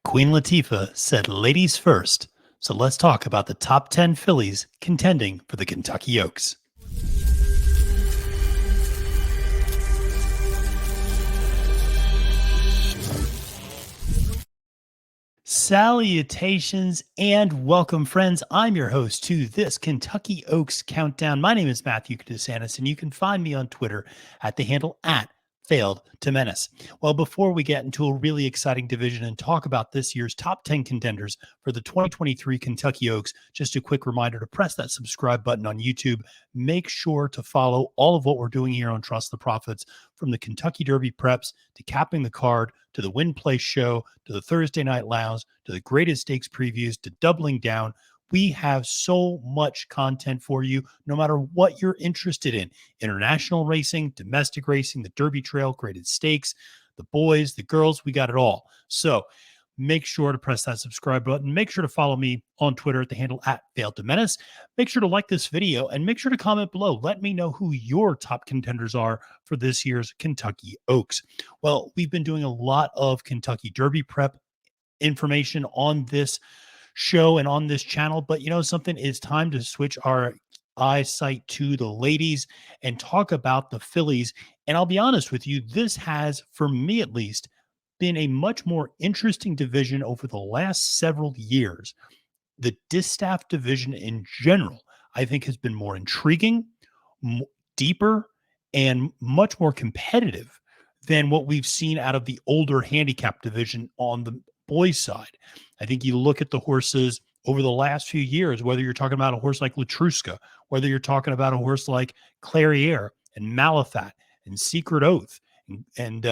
Queen Latifah said ladies first, so let's talk about the top 10 fillies contending for the Kentucky Oaks. Salutations and welcome, friends. I'm your host to this Kentucky Oaks Countdown. My name is Matthew DeSantis, and you can find me on Twitter at the handle at Failed to Menace. Well, before we get into a really exciting division and talk about this year's top 10 contenders for the 2023 Kentucky Oaks, just a quick reminder to press that subscribe button on YouTube. Make sure to follow all of what we're doing here on Trust the Profits, from the Kentucky Derby preps to capping the card to the Win Place show to the Thursday Night Lounge to the greatest stakes previews to doubling down. We have so much content for you, no matter what you're interested in. International racing, domestic racing, the Derby Trail, graded stakes, the boys, the girls, we got it all. So make sure to press that subscribe button. Make sure to follow me on Twitter at the handle at Failed to Menace. Make sure to like this video and make sure to comment below. Let me know who your top contenders are for this year's Kentucky Oaks. Well, we've been doing a lot of Kentucky Derby prep information on this show and on this channel, but you know something, it's time to switch our eyesight to the ladies and talk about the fillies. And I'll be honest with you, this has, for me at least, been a much more interesting division over the last several years. The distaff division in general, I think, has been more intriguing, deeper, and much more competitive than what we've seen out of the older handicap division on the boys' side. I think you look at the horses over the last few years, whether you're talking about a horse like Latruska, whether you're talking about a horse like Clairiere and Malafat and Secret Oath and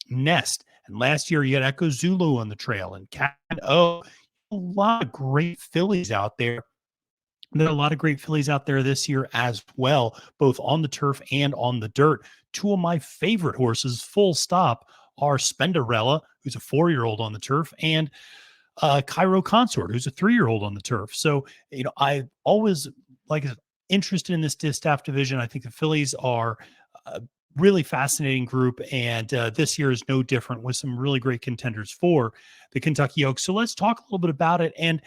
Nest. And last year you had Echo Zulu on the trail and Cat O. A lot of great fillies out there. There are a lot of great fillies out there this year as well, both on the turf and on the dirt. Two of my favorite horses, full stop, are Spenderella, who's a 4-year-old on the turf, and Cairo Consort, who's a 3-year-old on the turf. So, you know, I always interested in this distaff division. I think the fillies are a really fascinating group, and this year is no different, with some really great contenders for the Kentucky Oaks. So let's talk a little bit about it. And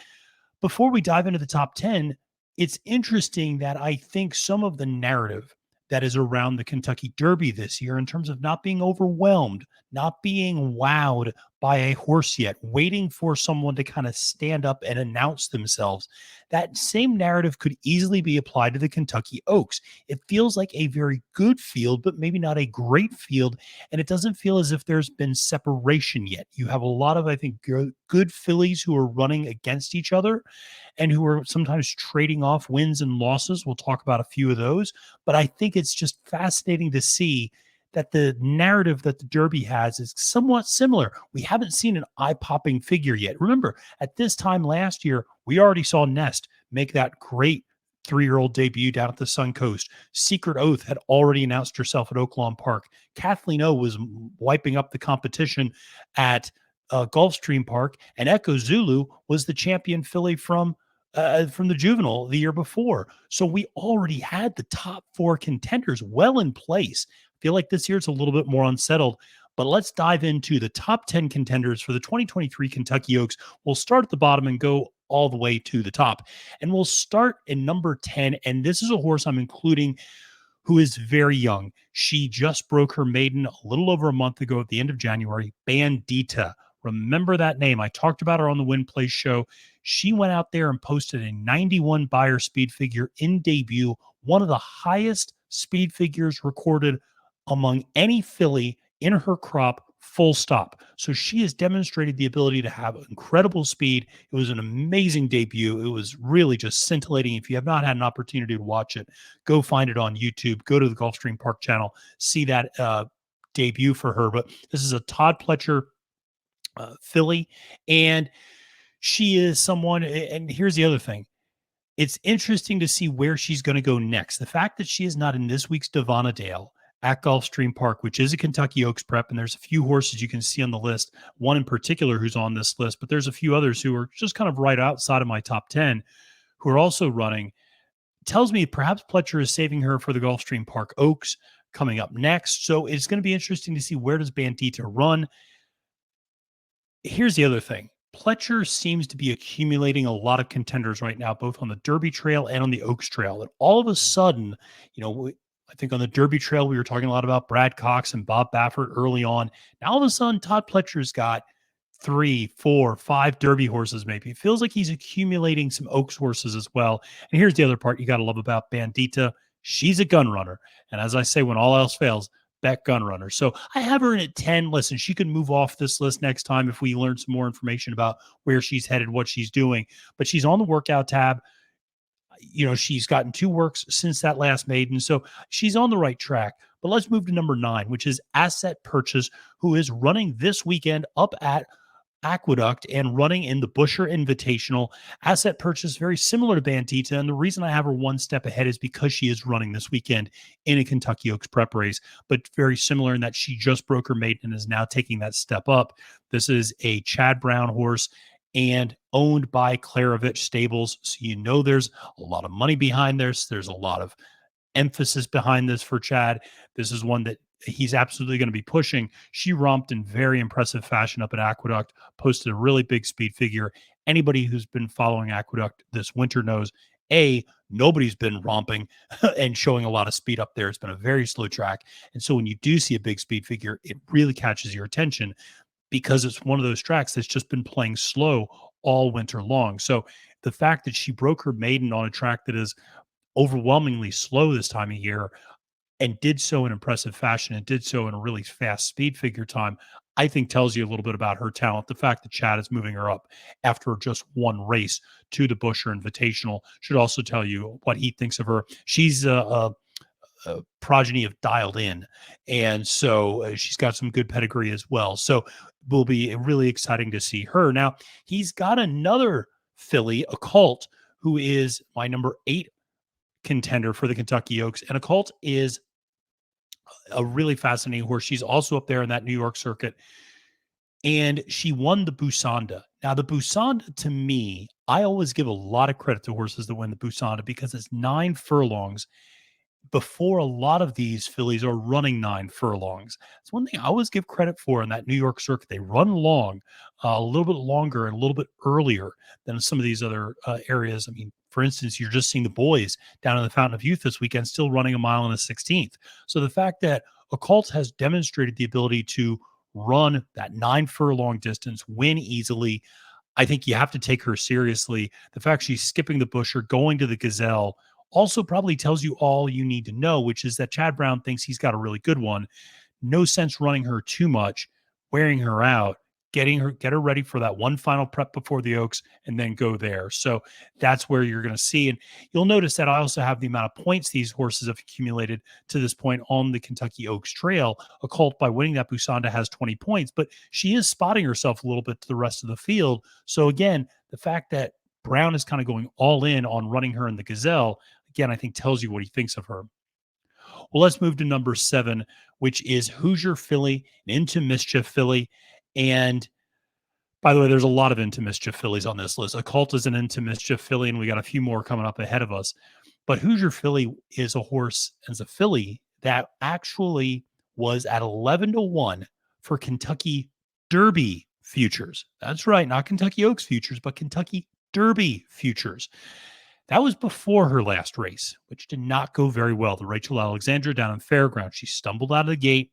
before we dive into the top 10, it's interesting that I think some of the narrative that is around the Kentucky Derby this year, in terms of not being overwhelmed, not being wowed by a horse yet, waiting for someone to kind of stand up and announce themselves, that same narrative could easily be applied to the Kentucky Oaks. It feels like a very good field, but maybe not a great field, and it doesn't feel as if there's been separation yet. You have a lot of, I think, good fillies who are running against each other and who are sometimes trading off wins and losses. We'll talk about a few of those, but I think it's just fascinating to see that the narrative that the Derby has is somewhat similar. We haven't seen an eye-popping figure yet. Remember, at this time last year, we already saw Nest make that great 3-year-old debut down at the Suncoast. Secret Oath had already announced herself at Oaklawn Park. Kathleen O was wiping up the competition at Gulfstream Park, and Echo Zulu was the champion filly from the juvenile the year before. So we already had the top 4 contenders well in place. Feel like this year it's a little bit more unsettled, but let's dive into the top 10 contenders for the 2023 Kentucky Oaks. We'll start at the bottom and go all the way to the top. And we'll start in number 10. And this is a horse I'm including who is very young. She just broke her maiden a little over a month ago at the end of January, Bandita. Remember that name. I talked about her on the Win Place show. She went out there and posted a 91 buyer speed figure in debut, one of the highest speed figures recorded among any filly in her crop, full stop. So she has demonstrated the ability to have incredible speed. It was an amazing debut. It was really just scintillating. If you have not had an opportunity to watch it, go find it on YouTube. Go to the Gulfstream Park channel, see that debut for her. But this is a Todd Pletcher filly, and she is someone, and here's the other thing. It's interesting to see where she's going to go next. The fact that she is not in this week's Devonadale at Gulfstream Park, which is a Kentucky Oaks prep, and there's a few horses you can see on the list, one in particular who's on this list, but there's a few others who are just kind of right outside of my top 10 who are also running. Tells me perhaps Pletcher is saving her for the Gulfstream Park Oaks coming up next. So it's going to be interesting to see, where does Bandita run. Here's the other thing. Pletcher seems to be accumulating a lot of contenders right now, both on the Derby Trail and on the Oaks Trail. And all of a sudden, I think on the Derby Trail, we were talking a lot about Brad Cox and Bob Baffert early on. Now, all of a sudden, Todd Pletcher's got three, four, five Derby horses, maybe. It feels like he's accumulating some Oaks horses as well. And here's the other part you got to love about Bandita. She's a gun runner. And as I say, when all else fails, bet gun runner. So I have her in at 10. Listen, she can move off this list next time if we learn some more information about where she's headed, what she's doing. But she's on the workout tab. She's gotten 2 works since that last maiden. So she's on the right track. But let's move to number 9, which is Asset Purchase, who is running this weekend up at Aqueduct and running in the Busher Invitational. Asset Purchase, very similar to Bandita. And the reason I have her one step ahead is because she is running this weekend in a Kentucky Oaks prep race, but very similar in that she just broke her maiden and is now taking that step up. This is a Chad Brown horse and owned by Klaravich Stables. So there's a lot of money behind this. There's a lot of emphasis behind this for Chad. This is one that he's absolutely going to be pushing. She romped in very impressive fashion up at Aqueduct, posted a really big speed figure. Anybody who's been following Aqueduct this winter knows, nobody's been romping and showing a lot of speed up there. It's been a very slow track. And so when you do see a big speed figure, it really catches your attention because it's one of those tracks that's just been playing slow all winter long. So the fact that she broke her maiden on a track that is overwhelmingly slow this time of year and did so in impressive fashion and did so in a really fast speed figure time, I think tells you a little bit about her talent. The fact that Chad is moving her up after just one race to the Busher Invitational should also tell you what he thinks of her. She's a progeny of Dialed In, and so she's got some good pedigree as well. So will be really exciting to see her. Now, he's got another filly, Occult, who is my number 8 contender for the Kentucky Oaks. And Occult is a really fascinating horse. She's also up there in that New York circuit. And she won the Busanda. Now, the Busanda, to me, I always give a lot of credit to horses that win the Busanda because it's 9 furlongs before a lot of these fillies are running 9 furlongs. It's one thing I always give credit for in that New York circuit. They run long, a little bit longer and a little bit earlier than some of these other areas. I mean, for instance, you're just seeing the boys down in the Fountain of Youth this weekend still running a mile and a 16th. So the fact that Occult has demonstrated the ability to run that 9 furlong distance, win easily, I think you have to take her seriously. The fact she's skipping the Busher, going to the Gazelle, also probably tells you all you need to know, which is that Chad Brown thinks he's got a really good one. No sense running her too much, wearing her out, get her ready for that one final prep before the Oaks, and then go there. So that's where you're going to see. And you'll notice that I also have the amount of points these horses have accumulated to this point on the Kentucky Oaks Trail. Occult, by winning that Busanda, has 20 points, but she is spotting herself a little bit to the rest of the field. So again, the fact that Brown is kind of going all in on running her in the Gazelle, again, I think tells you what he thinks of her. Well, let's move to number 7, which is Hoosier Filly, an Into Mischief filly. And by the way, there's a lot of Into Mischief fillies on this list. Occult is an Into Mischief filly, and we got a few more coming up ahead of us. But Hoosier Filly is a horse, as a filly, that actually was at 11-1 for Kentucky Derby futures. That's right, not Kentucky Oaks futures, but Kentucky Derby futures. That was before her last race, which did not go very well. The Rachel Alexandra down in Fairground. She stumbled out of the gate,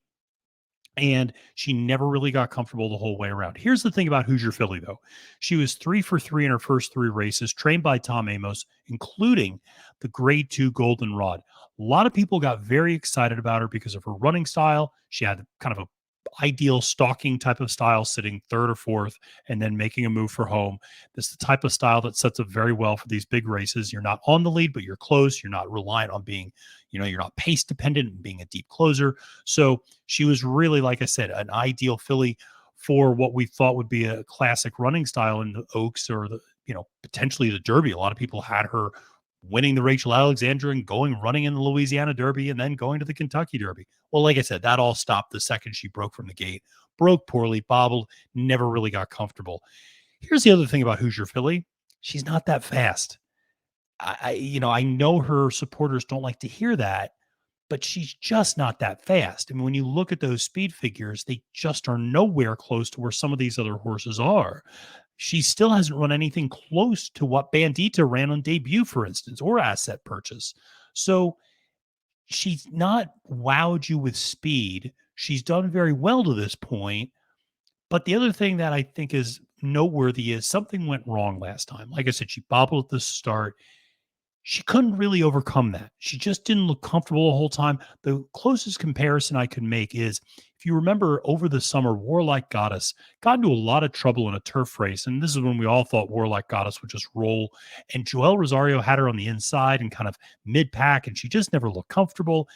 and she never really got comfortable the whole way around. Here's the thing about Hoosier Filly, though. She was 3 for 3 in her first 3 races, trained by Tom Amos, including the Grade 2 Golden Rod. A lot of people got very excited about her because of her running style. She had kind of a ideal stalking type of style, sitting 3rd or 4th and then making a move for home. This is the type of style that sets up very well for these big races. You're not on the lead, but you're close. You're not reliant on being, you're not pace dependent and being a deep closer. So she was really, like I said, an ideal filly for what we thought would be a classic running style in the Oaks or the, potentially the Derby. A lot of people had her winning the Rachel Alexandra and running in the Louisiana Derby and then going to the Kentucky Derby. Well, like I said, that all stopped the second she broke from the gate, broke poorly, bobbled, never really got comfortable. Here's the other thing about Hoosier Filly. She's not that fast. I know her supporters don't like to hear that, but she's just not that fast. I mean, when you look at those speed figures, they just are nowhere close to where some of these other horses are. she still hasn't run anything close to what Bandita ran on debut, for instance, or asset purchase. So she's not wowed you with speed. She's done very well to this point. But the other thing that I think is noteworthy is something went wrong last time. Like I said, she bobbled at the start. She couldn't really overcome that. She just didn't look comfortable the whole time. The closest comparison I could make is if you remember over the summer, Warlike Goddess got into a lot of trouble in a turf race. And this is when we all thought Warlike Goddess would just roll. And Joel Rosario had her on the inside and kind of mid pack, and she just never looked comfortable.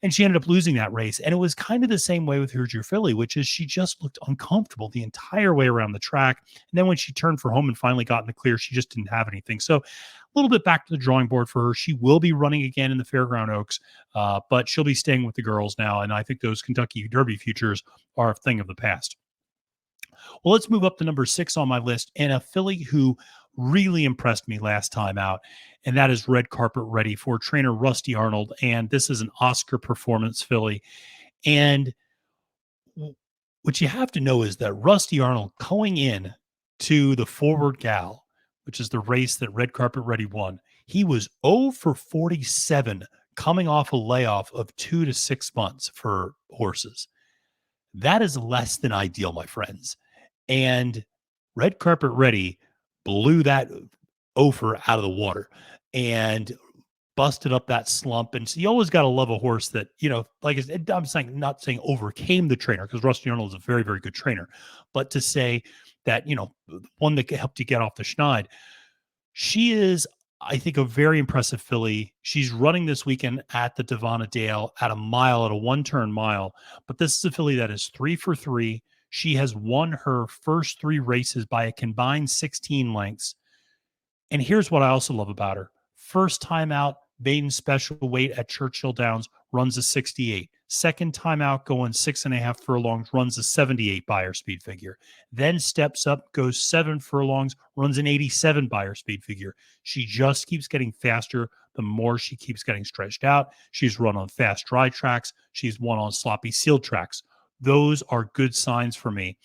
And she ended up losing that race. And it was kind of the same way with Hoosier Philly, which is she just looked uncomfortable the entire way around the track. And then when she turned for home and finally got in the clear, she just didn't have anything. So a little bit back to the drawing board for her. She will be running again in the Fairground Oaks, but she'll be staying with the girls now. And I think those Kentucky Derby futures are a thing of the past. Well, let's move up to number 6 on my list, and a filly who really impressed me last time out, and that is Red Carpet Ready for trainer Rusty Arnold. And this is an Oscar performance filly. And what you have to know is that Rusty Arnold going in to the Forward Gal, which is the race that Red Carpet Ready won, he was 0 for 47 coming off a layoff of 2 to 6 months for horses. That is less than ideal, my friends. And Red Carpet Ready blew that over out of the water and busted up that slump. And so you always got to love a horse that, like I'm saying, not saying overcame the trainer, because Rusty Arnold is a very, very good trainer, but to say that, one that helped you get off the schneid. She is, I think, a very impressive filly. She's running this weekend at the Devonna Dale at a one-turn mile. But this is a filly that is 3 for 3. She has won her first 3 races by a combined 16 lengths. And here's what I also love about her. First time out, maiden special weight at Churchill Downs, runs a 68. Second time out, going 6.5 furlongs, runs a 78 Beyer speed figure. Then steps up, goes 7 furlongs, runs an 87 Beyer speed figure. She just keeps getting faster the more she keeps getting stretched out. She's run on fast dry tracks. She's won on sloppy sealed tracks. Those are good signs for me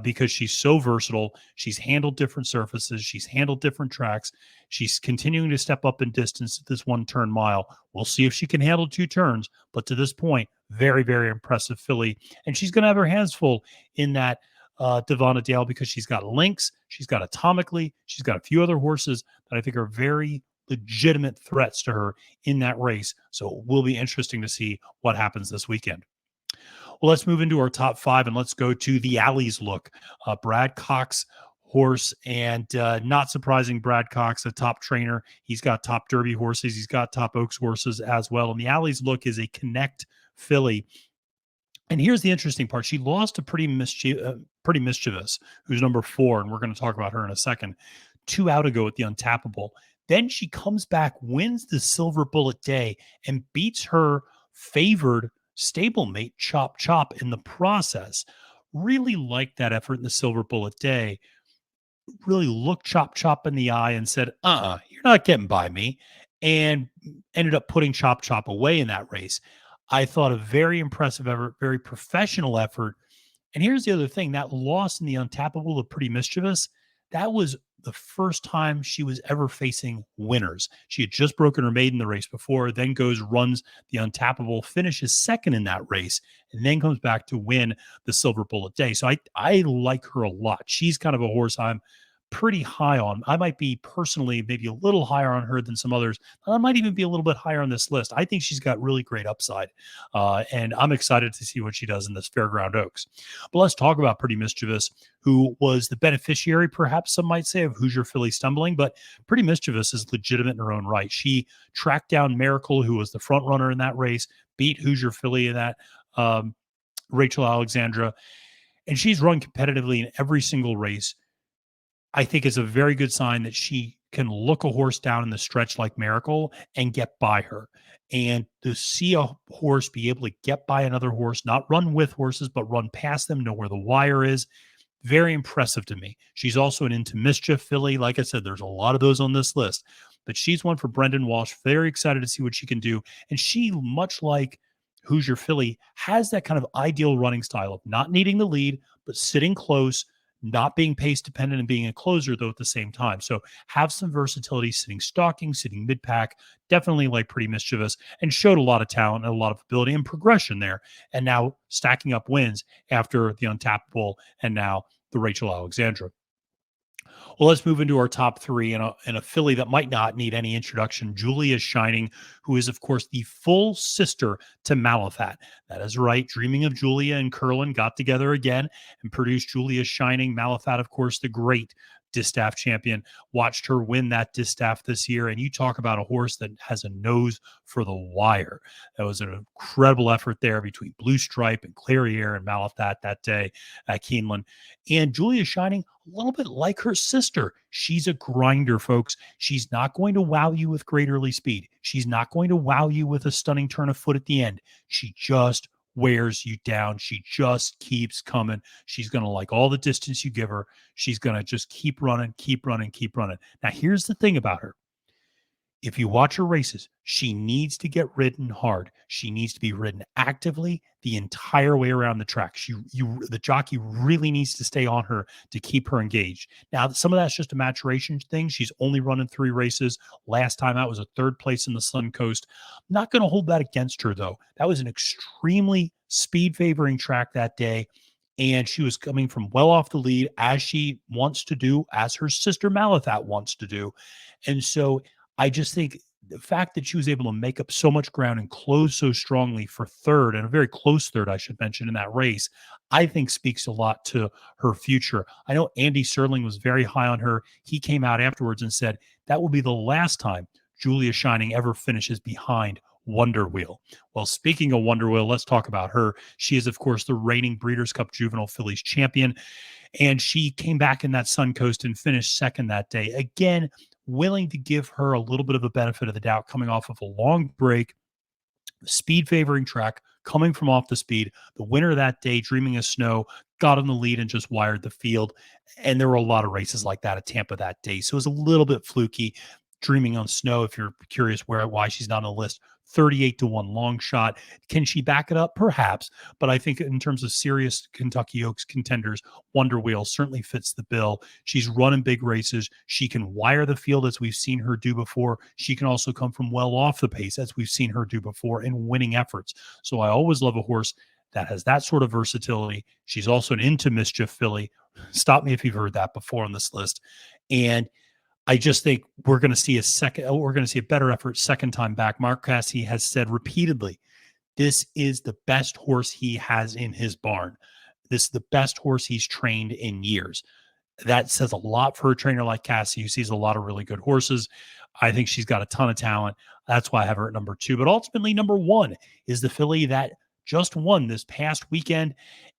because she's so versatile. She's handled different surfaces. She's handled different tracks. She's continuing to step up in distance at this 1-turn mile. We'll see if she can handle 2 turns. But to this point, very, very impressive filly. And she's going to have her hands full in that Devonna Dale because she's got Lynx. She's got Atomically. She's got a few other horses that I think are very legitimate threats to her in that race. So it will be interesting to see what happens this weekend. Well, let's move into our top 5 and let's go to the Alley's Look. Brad Cox horse, and not surprising, Brad Cox, a top trainer. He's got top Derby horses. He's got top Oaks horses as well. And the Alley's Look is a Connect filly. And here's the interesting part. She lost to Pretty Mischievous, who's number 4, and we're going to talk about her in a second, 2 out ago at the Untappable. Then she comes back, wins the Silver Bullet Day, and beats her favored stablemate Chop Chop in the process. Really liked that effort in the Silver Bullet Day. Really looked Chop Chop in the eye and said, you're not getting by me, and ended up putting Chop Chop away in that race. I thought a very impressive effort, very professional effort. And here's the other thing, that loss in the Untappable of Pretty Mischievous, that was the first time she was ever facing winners. She had just broken her maiden the race before, then runs the Untappable, finishes second in that race, and then comes back to win the Silver Bullet Day. So I like her a lot. She's kind of a horse I'm pretty high on. I might be personally maybe a little higher on her than some others. I might even be a little bit higher on this list. I think she's got really great upside, and I'm excited to see what she does in this Fairground Oaks. But let's talk about Pretty Mischievous, who was the beneficiary, perhaps some might say, of Hoosier Philly stumbling, but Pretty Mischievous is legitimate in her own right. She tracked down Miracle, who was the front runner in that race, beat Hoosier Philly in that, Rachel Alexandra, and she's run competitively in every single race. I think is a very good sign that she can look a horse down in the stretch like Miracle and get by her. And to see a horse be able to get by another horse, not run with horses, but run past them, know where the wire is, very impressive to me. She's also an Into Mischief filly. Like I said, there's a lot of those on this list, but she's one for Brendan Walsh. Very excited to see what she can do. And she, much like Hoosier Philly, has that kind of ideal running style of not needing the lead, but sitting close, not being pace dependent and being a closer though at the same time. So have some versatility, sitting stalking, sitting mid pack, definitely like pretty mischievous, and showed a lot of talent and a lot of ability and progression there. And now stacking up wins after the Untappable and now the Rachel Alexandra. Well, let's move into our top three and a filly that might not need any introduction. Julia Shining, who is, of course, the full sister to Malathat. That is right. Dreaming of Julia and Curlin got together again and produced Julia Shining. Malathat, of course, the great distaff champion, watched her win that distaff this year. And you talk about a horse that has a nose for the wire. That was an incredible effort there between Blue Stripe and Clariere and Malathat that day at Keeneland. And Julia Shining, a little bit like her sister. She's a grinder, folks. She's not going to wow you with great early speed. She's not going to wow you with a stunning turn of foot at the end. She just wears you down. She just keeps coming. She's going to like all the distance you give her. She's going to just keep running, keep running, keep running. Now, here's the thing about her. If you watch her races, she needs to get ridden hard. She needs to be ridden actively the entire way around the track. The jockey really needs to stay on her to keep her engaged. Now, some of that's just a maturation thing. She's only running 3 races. Last time out was a 3rd place in the Suncoast. I'm not going to hold that against her, though. That was an extremely speed favoring track that day. And she was coming from well off the lead, as she wants to do, as her sister Malathat wants to do. And so I just think the fact that she was able to make up so much ground and close so strongly for 3rd, and a very close 3rd, I should mention, in that race, I think speaks a lot to her future. I know Andy Serling was very high on her. He came out afterwards and said that will be the last time Julia Shining ever finishes behind Wonder Wheel. Well, speaking of Wonder Wheel, let's talk about her. She is, of course, the reigning Breeders' Cup Juvenile Fillies champion, and she came back in that Suncoast and finished 2nd that day. Again, willing to give her a little bit of a benefit of the doubt, coming off of a long break, speed favoring track, coming from off the speed. The winner that day, Dreaming of Snow, got in the lead and just wired the field. And there were a lot of races like that at Tampa that day. So it was a little bit fluky. Dreaming on Snow, if you're curious why she's not on the list, 38-1 long shot. Can she back it up? Perhaps. But I think in terms of serious Kentucky Oaks contenders, Wonder Wheel certainly fits the bill. She's running big races. She can wire the field, as we've seen her do before. She can also come from well off the pace, as we've seen her do before, in winning efforts. So I always love a horse that has that sort of versatility. She's also an into mischief filly. Stop me if you've heard that before on this list. And I just think we're going to see a better effort second time back. Mark Casse has said repeatedly, this is the best horse he has in his barn. This is the best horse he's trained in years. That says a lot for a trainer like Casse, who sees a lot of really good horses. I think she's got a ton of talent. That's why I have her at number 2. But ultimately, number 1 is the filly that just won this past weekend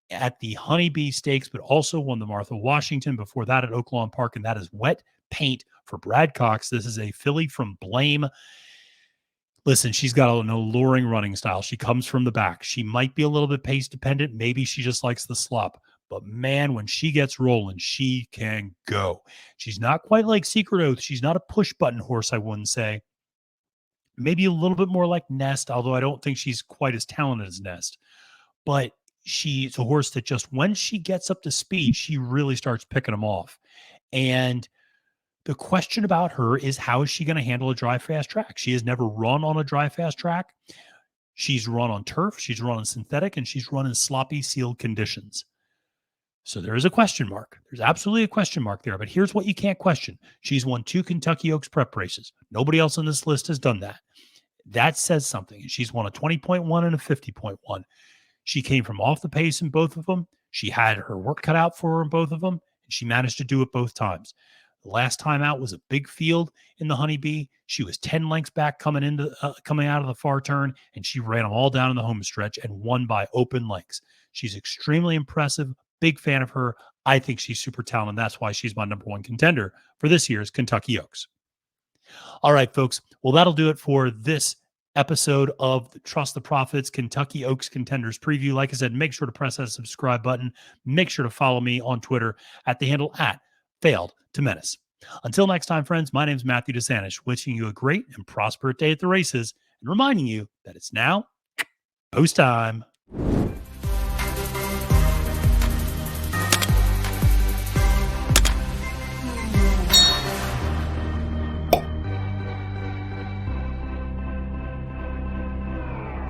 at the Honeybee Stakes, but also won the Martha Washington before that at Oaklawn Park, and that is Wet Paint for Brad Cox. This is a filly from Blame. Listen, she's got an alluring running style. She comes from the back. She might be a little bit pace dependent. Maybe she just likes the slop. But man, when she gets rolling, she can go. She's not quite like Secret Oath. She's not a push button horse, I wouldn't say. Maybe a little bit more like Nest, although I don't think she's quite as talented as Nest. But she's a horse that just when she gets up to speed, she really starts picking them off. And the question about her is, how is she going to handle a dry, fast track? She has never run on a dry, fast track. She's run on turf, she's run on synthetic, and she's run in sloppy, sealed conditions. So there is a question mark. There's absolutely a question mark there. But here's what you can't question. She's won 2 Kentucky Oaks prep races. Nobody else on this list has done that. That says something. She's won a 20.1 and a 50.1. She came from off the pace in both of them. She had her work cut out for her in both of them, and she managed to do it both times. The last time out was a big field in the Honeybee. She was 10 lengths back coming out of the far turn, and she ran them all down in the home stretch and won by open lengths. She's extremely impressive. Big fan of her. I think she's super talented. That's why she's my number 1 contender for this year's Kentucky Oaks. All right, folks. Well, that'll do it for this episode of the Trust the Profits Kentucky Oaks Contenders preview. Like I said, make sure to press that subscribe button. Make sure to follow me on Twitter at the handle @Failed to Menace. Until next time, friends, my name is Matthew DeSantis, wishing you a great and prosperous day at the races and reminding you that it's now post time.